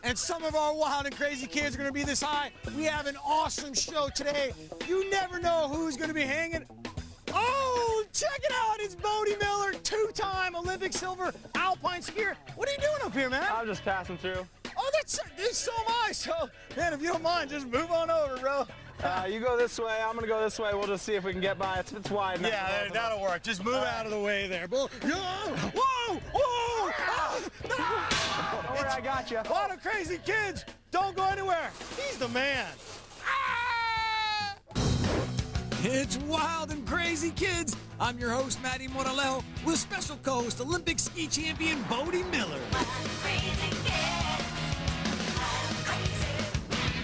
and some of our wild and crazy kids are going to be this high. We have an awesome show today. You never know who's going to be hanging. Oh, check it out. It's Bodie Miller, two-time Olympic silver alpine skier. What are you doing up here, man? I'm just passing through. Oh, so am I. So, man, if you don't mind, just move on over, bro. You go this way, I'm going to go this way. We'll just see if we can get by. It's wide now. Yeah, that'll work. Just move out of the way there. Whoa, whoa, whoa. Don't worry, I got you. A lot of crazy kids. Don't go anywhere. He's the man. It's Wild and Crazy Kids. I'm your host, Matty Moralejo, with special co-host, Olympic ski champion, Bodie Miller.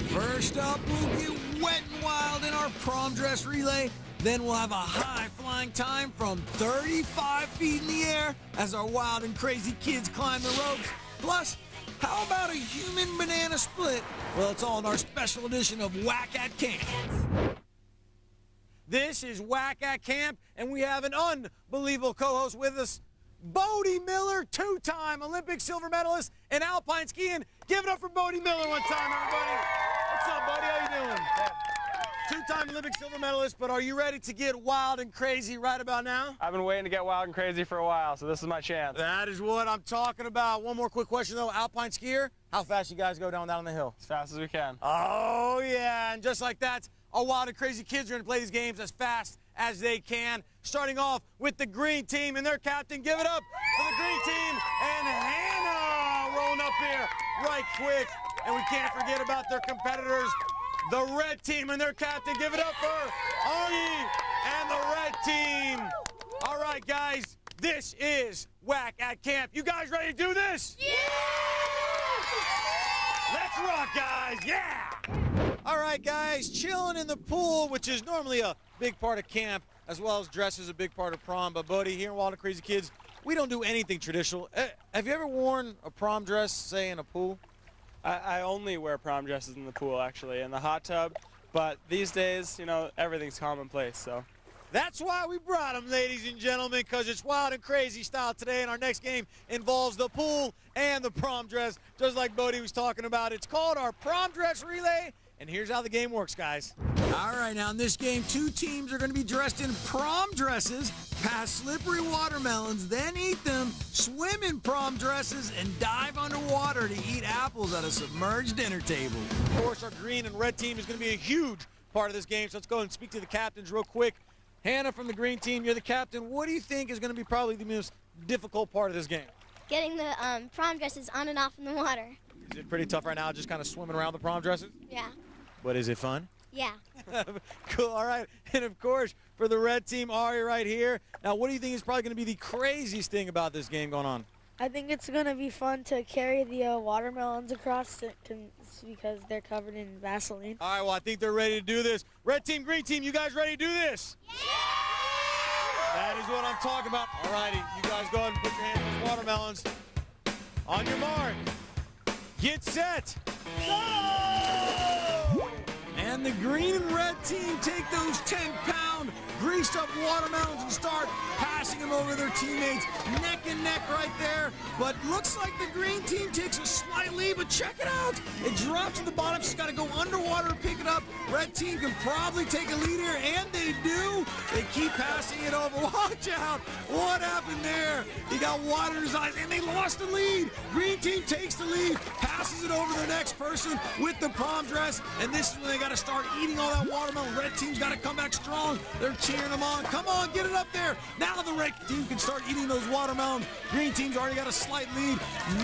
First up, we'll get wet and wild in our prom dress relay. Then we'll have a high-flying time from 35 feet in the air as our wild and crazy kids climb the ropes. Plus, how about a human banana split? Well, it's all in our special edition of WACK at Camp. This is WACK at Camp, and we have an unbelievable co-host with us, Bodie Miller, two-time Olympic silver medalist in alpine skiing. Give it up for Bodie Miller one time, everybody. What's up, buddy? How you doing? Two-time Olympic silver medalist, but are you ready to get wild and crazy right about now? I've been waiting to get wild and crazy for a while, so this is my chance. That is what I'm talking about. One more quick question, though. Alpine skier, how fast you guys go down the hill? As fast as we can. Oh, yeah, and just like that, our wild and crazy kids are going to play these games as fast as they can. Starting off with the green team and their captain. Give it up for the green team and Hannah rolling up here right quick. And we can't forget about their competitors, the red team and their captain. Give it up for Arnie and the red team. All right, guys, this is WACK at Camp. You guys ready to do this? Yeah! Let's rock, guys. Yeah! All right, guys, chilling in the pool, which is normally a big part of camp, as well as dress is a big part of prom. But, Bodie, here in Wild and Crazy Kids, we don't do anything traditional. Have you ever worn a prom dress, say, in a pool? I only wear prom dresses in the pool, actually, in the hot tub. But these days, you know, everything's commonplace, so. That's why we brought them, ladies and gentlemen, because it's wild and crazy style today, and our next game involves the pool and the prom dress, just like Bodie was talking about. It's called our prom dress relay, and here's how the game works, guys. All right, now in this game, two teams are going to be dressed in prom dresses, pass slippery watermelons, then eat them, swim in prom dresses, and dive underwater to eat apples at a submerged dinner table. Of course, our green and red team is going to be a huge part of this game, so let's go and speak to the captains real quick. Hannah from the green team, you're the captain. What do you think is going to be probably the most difficult part of this game? Getting the prom dresses on and off in the water. Is it pretty tough right now, just kind of swimming around the prom dresses? Yeah. But is it fun? Yeah. Cool, all right. And, of course, for the red team, Ari right here. Now, what do you think is probably going to be the craziest thing about this game going on? I think it's going to be fun to carry the watermelons across because they're covered in Vaseline. All right, well, I think they're ready to do this. Red team, green team, you guys ready to do this? Yeah! That is what I'm talking about. All righty, you guys go ahead and put your hands on these watermelons. On your mark. Get set. Go! And the green and red team take those 10-pound greased up watermelons and start passing them over their teammates, neck and neck right there. But looks like the green team takes a slight lead, but check it out. It drops to the bottom. She's got to go underwater to pick it up. Red team can probably take a lead here, and they do. They keep passing it over. Watch out. What happened there? He got water in his eyes, and they lost the lead. Green team takes the lead, passes it over to the next person with the prom dress, and this is when they got to start eating all that watermelon. Red team's got to come back strong. They're cheering them on. Come on, get it up there. Now the red team can start eating those watermelons. Green team's already got a slight lead,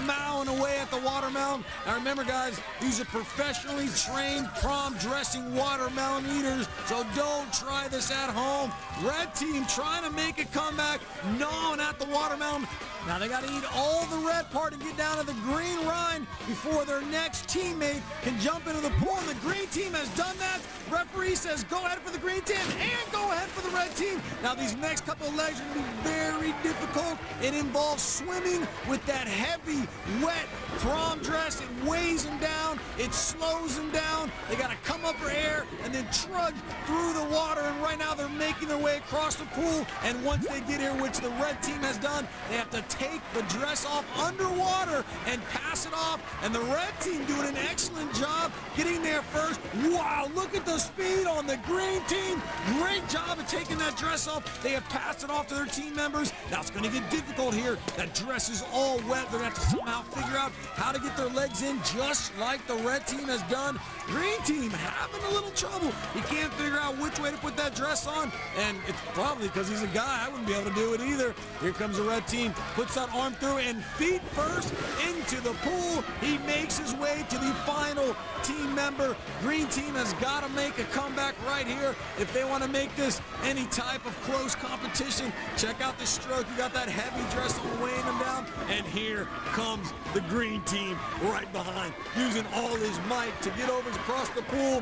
mowing away at the watermelon. Now remember, guys, these are professionally trained prom dressing watermelon eaters, so don't try this at home. Red team trying to make a comeback, gnawing at the watermelon. Now they got to eat all the red part and get down to the green rind before their next teammate can jump into the pool. And the green team has done that. Referee says go ahead for the green team and go ahead for the red team. Now these next couple of legs are going to be very difficult. It involves swimming with that heavy, wet prom dress. It weighs them down. It slows them down. They got to come up for air and then trudge through the water. And right now they're making their way across the pool. And once they get here, which the red team has done, they have to take the dress off underwater and pass it off. And the red team doing an excellent job getting there first. Wow, look at the speed on the green team. Great job of taking that dress off. They have passed it off to their team members. Now it's going to get difficult here. That dress is all wet. They're going to have to somehow figure out how to get their legs in just like the red team has done. Green team having a little trouble. He can't figure out which way to put that dress on, and it's probably because he's a guy. I wouldn't be able to do it either. Here comes the red team, puts that arm through, and feet first into the pool. He makes his way to the final team member. Green team has got to make a comeback right here if they want to make this any type of close competition. Check out the stroke. You got that heavy dress on weighing him down, and here comes the green team right behind, using all his might to get over across the pool.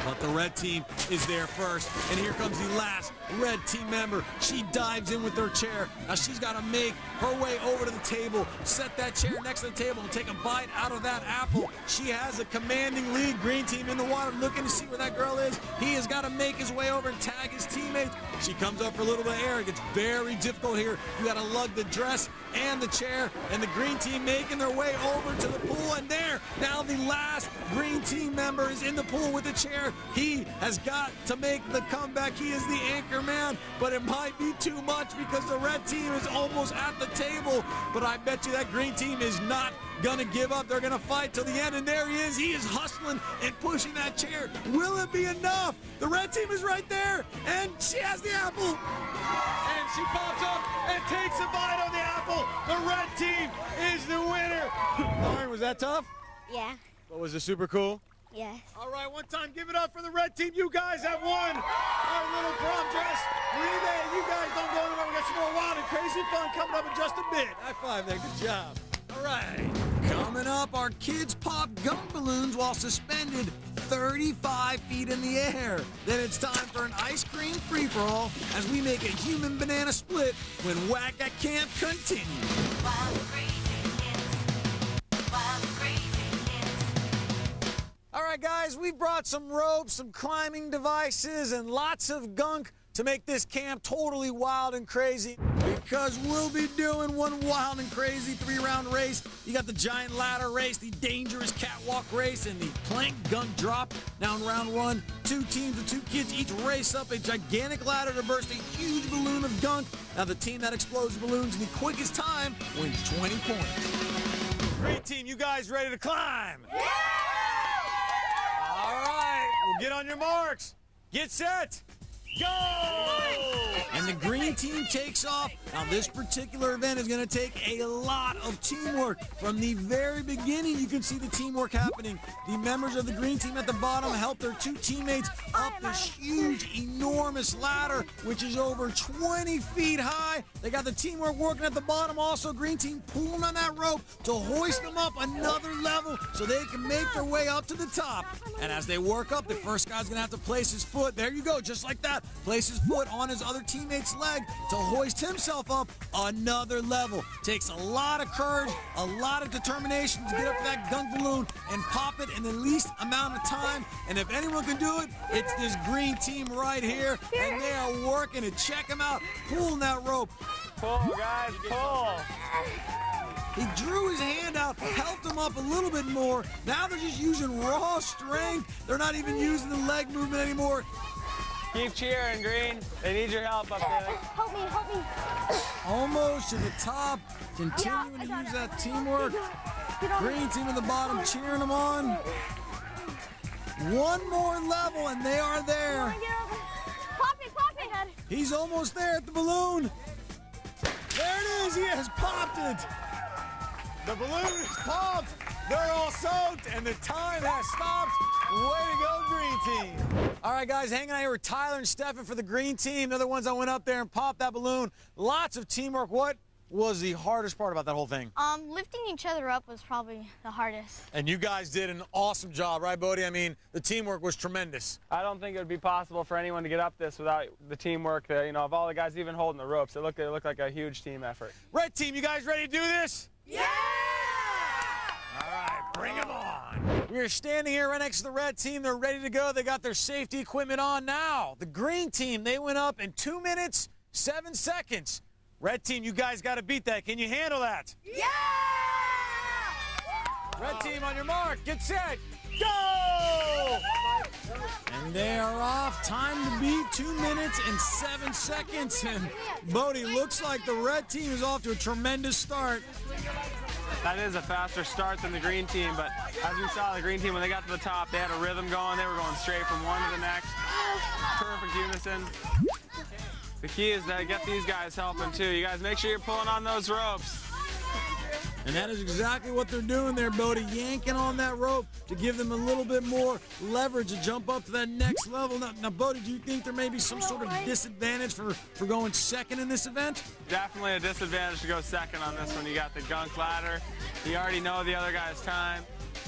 But the red team is there first, and here comes the last red team member. She dives in with her chair. Now she's got to make her way over to the table, set that chair next to the table, and take a bite out of that apple. She has a commanding lead. Green team in the water looking to see where that girl is. He has got to make his way over and tag his teammates. She comes up for a little bit of air. It gets very difficult here. You got to lug the dress and the chair, and the green team making their way over to the pool, and there, now the last green team member is in the pool with the chair. He has got to make the comeback. He is the anchor man, but it might be too much because the red team is almost at the table. But I bet you that green team is not gonna give up. They're gonna fight till the end, and there he is. He is hustling and pushing that chair. Will it be enough? The red team is right there, and she has the apple. And she pops up and takes a bite on the apple. The red team is the winner. Lauren, was that tough? Yeah. But was it super cool? Yes. All right, one time, give it up for the red team. You guys have won our little prom dress relay. You guys don't go anywhere. We got some more wild and crazy fun coming up in just a bit. High five there. Good job. All right. Coming up, our kids pop gunk balloons while suspended 35 feet in the air. Then it's time for an ice cream free-for-all as we make a human banana split when WACK at Camp continues. Wild and crazy kids. Wild and crazy kids. All right, guys, we've brought some ropes, some climbing devices, and lots of gunk to make this camp totally wild and crazy, because we'll be doing one wild and crazy 3-round race. You got the giant ladder race, the dangerous catwalk race, and the plank gunk drop. Now in round 1, 2 teams of 2 kids each race up a gigantic ladder to burst a huge balloon of gunk. Now the team that explodes the balloons in the quickest time wins 20 points. Great team, you guys ready to climb? Yeah! All right, well, get on your marks. Get set. Go! And the green team takes off. Now this particular event is going to take a lot of teamwork. From the very beginning, you can see the teamwork happening. The members of the green team at the bottom help their 2 teammates up this huge, enormous ladder, which is over 20 feet high. They got the teamwork working at the bottom. Also, green team pulling on that rope to hoist them up another level so they can make their way up to the top. And as they work up, the first guy's going to have to place his foot. There you go, just like that. Place his foot on his other teammate's leg to hoist himself up another level. Takes a lot of courage, a lot of determination to get up to that gunk balloon and pop it in the least amount of time. And if anyone can do it, it's this green team right here. And they are working it. Check them out, pulling that rope. Pull, guys, pull. He drew his hand out, helped him up a little bit more. Now they're just using raw strength. They're not even using the leg movement anymore. Keep cheering, Green. They need your help up there. Help me, help me. Almost to the top, continuing to use that teamwork. Green team at the bottom cheering them on. One more level and they are there. Pop it, pop it. He's almost there at the balloon. There it is, he has popped it. The balloon is popped. They're all soaked and the time has stopped. Way to go, green team. All right, guys, hanging out here with Tyler and Stefan for the green team. They're the ones that went up there and popped that balloon. Lots of teamwork. What was the hardest part about that whole thing? Lifting each other up was probably the hardest. And you guys did an awesome job, right, Bodie? I mean, the teamwork was tremendous. I don't think it would be possible for anyone to get up this without the teamwork, you know, of all the guys even holding the ropes. It looked like a huge team effort. Red team, you guys ready to do this? Yeah! All right, bring them on. We're standing here right next to the red team. They're ready to go. They got their safety equipment on now. The green team, they went up in 2 minutes, 7 seconds. Red team, you guys got to beat that. Can you handle that? Yeah! Red team, on your mark, get set, go! And they are off. Time to beat 2 minutes and 7 seconds. And Bodie, looks like the red team is off to a tremendous start. That is a faster start than the green team, but as we saw, the green team, when they got to the top, they had a rhythm going. They were going straight from one to the next. Perfect unison. The key is to get these guys helping too. You guys make sure you're pulling on those ropes. And that is exactly what they're doing there, Bodie, yanking on that rope to give them a little bit more leverage to jump up to that next level. Now Bodie, do you think there may be some sort of disadvantage for going second in this event? Definitely a disadvantage to go second on this one. You got the Gunk ladder. You already know the other guy's time.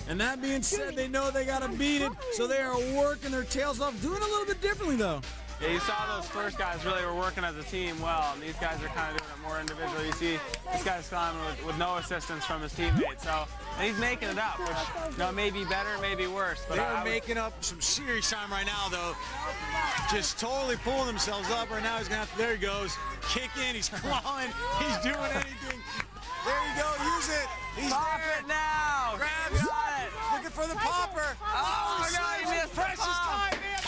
And that being said, they know they got to beat it, so they are working their tails off, doing a little bit differently, though. Yeah, you saw those first guys really were working as a team well, and these guys are kind of doing it more individually. You see this guy's climbing with no assistance from his teammates, so and he's making it up, which may be better, maybe worse. But They're making up some serious time right now, though. Just totally pulling themselves up right now. He's going to have to, there he goes, kick in, he's clawing, he's doing anything. There you go, use it. He's Pop there. it now! Grabs Got it! looking for the popper. Oh my God, he missed the precious pop. time, man.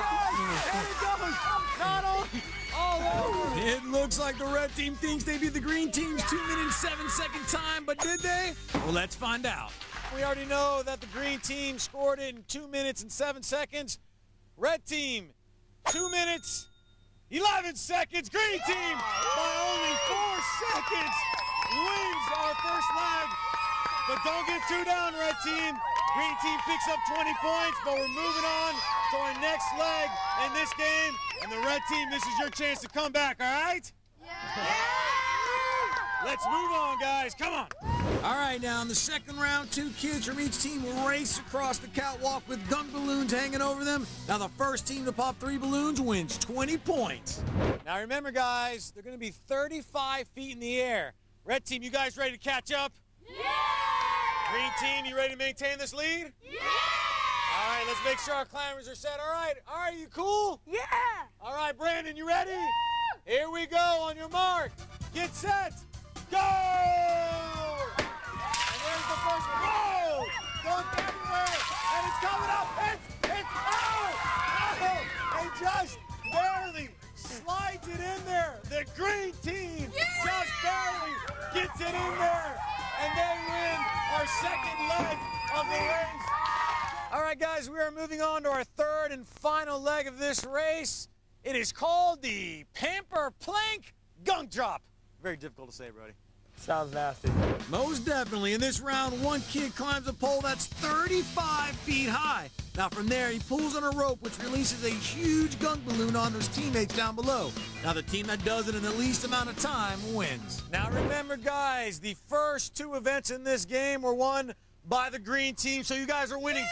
Oh, there it goes. Not only all over. It looks like the red team thinks they beat the green team's 2 minute 7 second time, but did they? Well, let's find out. We already know that the green team scored it in 2 minutes and 7 seconds. Red team, 2 minutes, 11 seconds. Green team, by only 4 seconds, wins our first leg. But don't get too down, red team. Green team picks up 20 points, but we're moving on to our next leg in this game. And the red team, this is your chance to come back, all right? Yeah! Let's move on, guys. Come on. All right, now in the second round, 2 kids from each team race across the catwalk with gunk balloons hanging over them. Now the first team to pop 3 balloons wins 20 points. Now remember, guys, they're going to be 35 feet in the air. Red team, you guys ready to catch up? Yeah! Green team, you ready to maintain this lead? Yeah! All right, let's make sure our climbers are set. All right, you cool? Yeah! All right, Brandon, you ready? Yeah! Here we go, on your mark. Get set, go! And there's the first one. Go! Going everywhere, and it's coming up. It's, oh! And just barely slides it in there. The green team just barely gets it in there. And they win our second leg of the race. All right, guys, we are moving on to our third and final leg of this race. It is called the Pamper Plank Gunk Drop. Very difficult to say, Brody. Sounds nasty. Most definitely. In this round, one kid climbs a pole that's 35 feet high. Now from there, he pulls on a rope, which releases a huge gunk balloon onto his teammates down below. Now the team that does it in the least amount of time wins. Now remember, guys, the first 2 events in this game were won by the green team, so you guys are winning 40-0.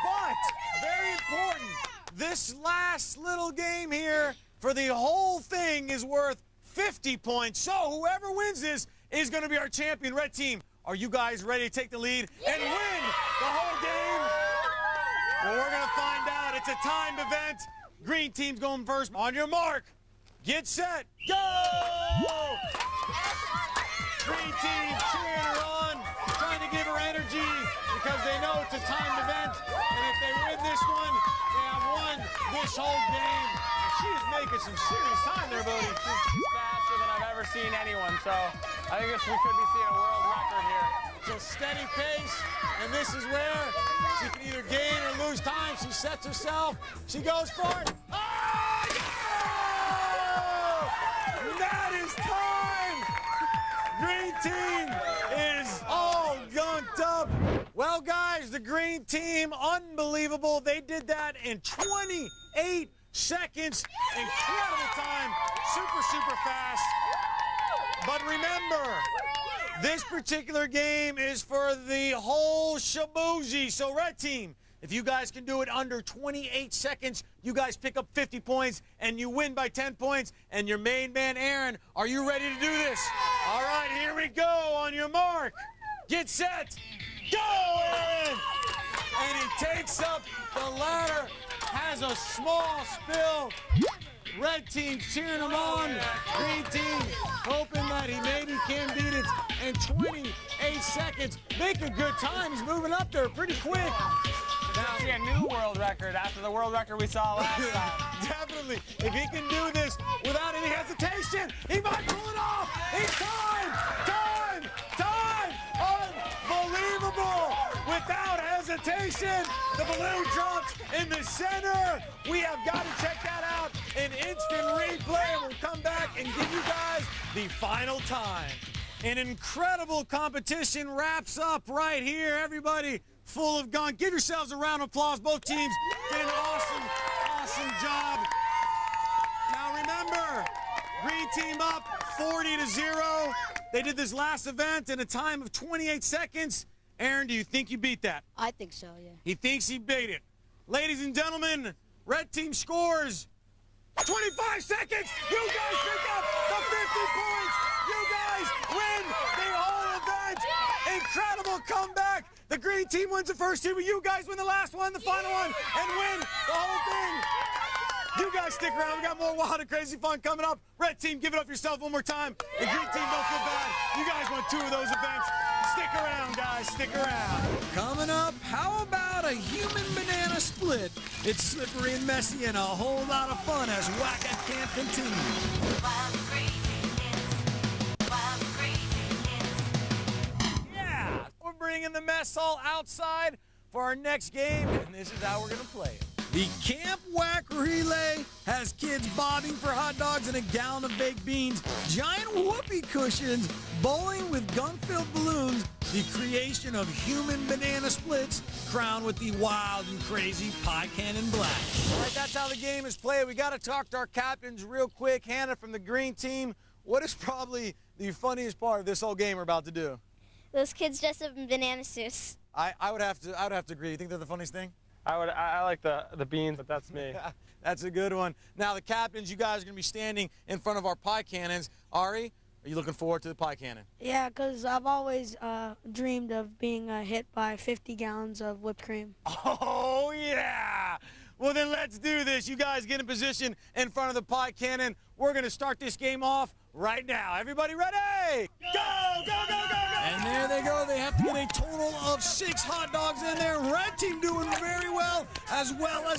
But, very important, this last little game here for the whole thing is worth 50 points. So whoever wins this is going to be our champion. Red team, are you guys ready to take the lead and win the whole game? Well, we're going to find out. It's a timed event. Green team's going first. On your mark, get set, go! Green team cheering her on, trying to give her energy because they know it's a timed event. And if they win this one, they have won this whole game. She is making some serious time there, Bodie. She's faster than I've ever seen anyone, so I think we could be seeing a world record here. So steady pace, and this is where she can either gain or lose time. She sets herself, she goes for it. Oh, yeah! That is time! Green team is all gunked up. Well, guys, the green team, unbelievable. They did that in 28 seconds. Incredible time. Super fast. But remember, this particular game is for the whole shaboozy. So, red team, if you guys can do it under 28 seconds, you guys pick up 50 points and you win by 10 points. And your main man, Aaron, are you ready to do this? All right, here we go. On your mark, Get set. Go, Aaron! And he takes up the ladder, has a small spill. Red team cheering him on. Green team hoping that he maybe can beat it in 28 seconds. Make a good time. He's moving up there pretty quick. Now see a new world record after the world record we saw last time. Definitely. If he can do this without any hesitation, he might pull it off. He's time! Time! Time! Unbelievable! Without hesitation, the balloon drops in the center. We have got to check that out in instant replay, and we'll come back and give you guys the final time. An incredible competition wraps up right here. Everybody full of gunk. Give yourselves a round of applause. Both teams did an awesome job. Now remember, green team up 40-0. They did this last event in a time of 28 seconds. Aaron, do you think you beat that? I think so, yeah. He thinks he beat it. Ladies and gentlemen, red team scores 25 seconds. You guys pick up the 50 points. You guys win the whole event. Incredible comeback. The green team wins the first two, but you guys win the last one, the final one, and win the whole thing. You guys stick around. We got more wild and crazy fun coming up. Red team, give it up yourself one more time. The green team, don't feel bad. You guys won 2 of those events. Stick around, guys. Stick around. Coming up, how about a human banana split? It's slippery and messy and a whole lot of fun as WACK Camp continues. Wild and crazy is. Wild and crazy is. Yeah, we're bringing the mess hall outside for our next game, and this is how we're going to play it. The Camp WACK Relay has kids bobbing for hot dogs and a gallon of baked beans, giant whoopee cushions, bowling with gunk-filled balloons, the creation of human banana splits, crowned with the wild and crazy pie cannon black. All right, that's how the game is played. We got to talk to our captains real quick. Hannah from the green team, what is probably the funniest part of this whole game we're about to do? Those kids dressed up in banana suits. I would have to agree. You think they're the funniest thing? I like the beans, but that's me. That's a good one. Now, the captains, you guys are going to be standing in front of our pie cannons. Ari, are you looking forward to the pie cannon? Yeah, because I've always dreamed of being hit by 50 gallons of whipped cream. Oh, yeah. Well, then let's do this. You guys get in position in front of the pie cannon. We're going to start this game off right now. Everybody ready? Go, go, go, go, go. And there they go. They have to get a total of 6 hot dogs in there. Red team doing very well as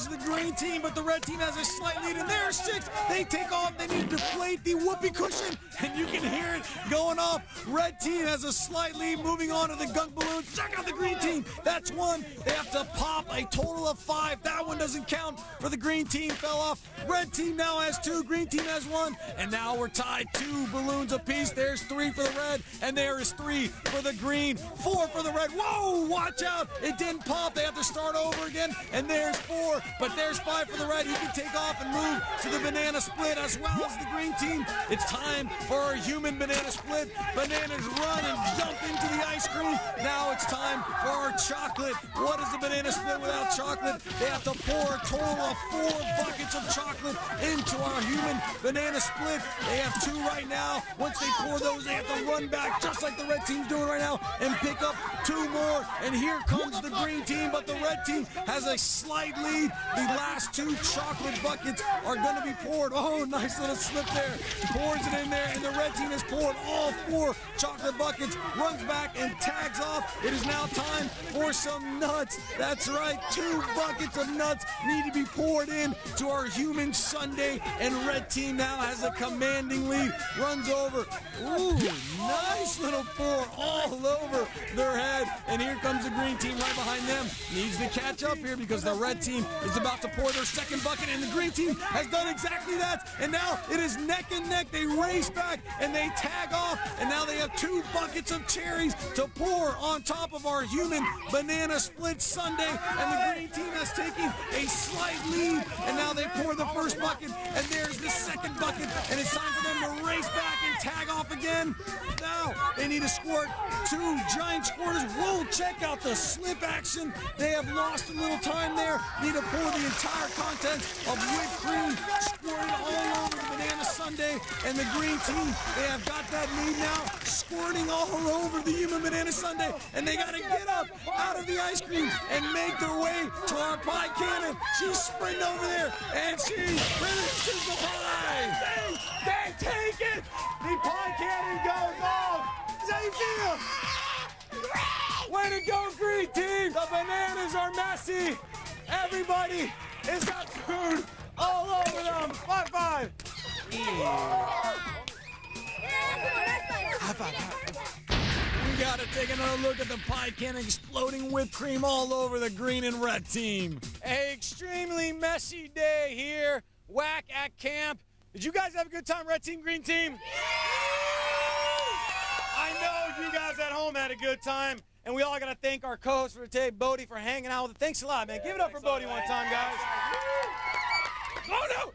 the green team, but the red team has a slight lead, and there's 6. They take off. They need to deflate the whoopee cushion, and you can hear it going off. Red team has a slight lead, moving on to the gunk balloon. Check out the green team. That's 1. They have to pop a total of 5. That one doesn't count for the green team. Fell off. Red team now has 2. Green team has 1. And now we're tied 2 balloons apiece. There's 3 for the red, and there is 3 for the green. 4 for the red. Whoa, watch out. It didn't pop. They have to start over again. And there's 4, but there's 5 for the red. He can take off and move to the banana split as well as the green team. It's time for our human banana split. Bananas run and jump into the ice cream. Now it's time for our chocolate. What is a banana split without chocolate? They have to pour a total of 4 buckets of chocolate into our human banana split. They have 2 right now. Once they pour those, they have to run back just like the red team's doing right now and pick up 2 more. And here comes the green team, but the red team has a slight lead. The last 2 chocolate buckets are going to be poured. Oh, nice little slip there. Pours it in there, and the red team has poured all 4 chocolate buckets, runs back and tags off. It is now time for some nuts. That's right, 2 buckets of nuts need to be poured in to our human sundae, and red team now has a commanding lead. Runs over. Ooh, nice little pour all over their head. And here comes the green team right behind them. Needs to catch up here because the red team is about to pour their second bucket, and the green team has done exactly that. And now it is neck and neck. They race back and they tag off, and now they have 2 buckets of cherries to pour on top of our human banana split sundae. And the green team has taken a slight lead, and now they pour the first bucket, and there's the second bucket, and it's time for them to race back and tag off again. Now they need to squirt 2 giant squirters. Whoa, check out the slip action. They have lost a little time there. Need to pour the entire contents of whipped cream, squirt it all over the banana Banana Sundae and the green team, they have got that lead now, squirting all over the Yuma Banana Sundae, and they got to get up out of the ice cream and make their way to our pie cannon. She's sprinting over there, and she releases the pie. They take it. The pie cannon goes off. How you feel? Way to go, green team! The bananas are messy. Everybody has got food all over them. High five. High five. We gotta take another look at the pie cannon exploding whipped cream all over the green and red team. An extremely messy day here. WACK at camp. Did you guys have a good time, red team, green team? I know you guys at home had a good time, and we all got to thank our co-host for today, Bodie, for hanging out with us. Thanks a lot, man. Give it up for Bodie one time, guys. Oh, no!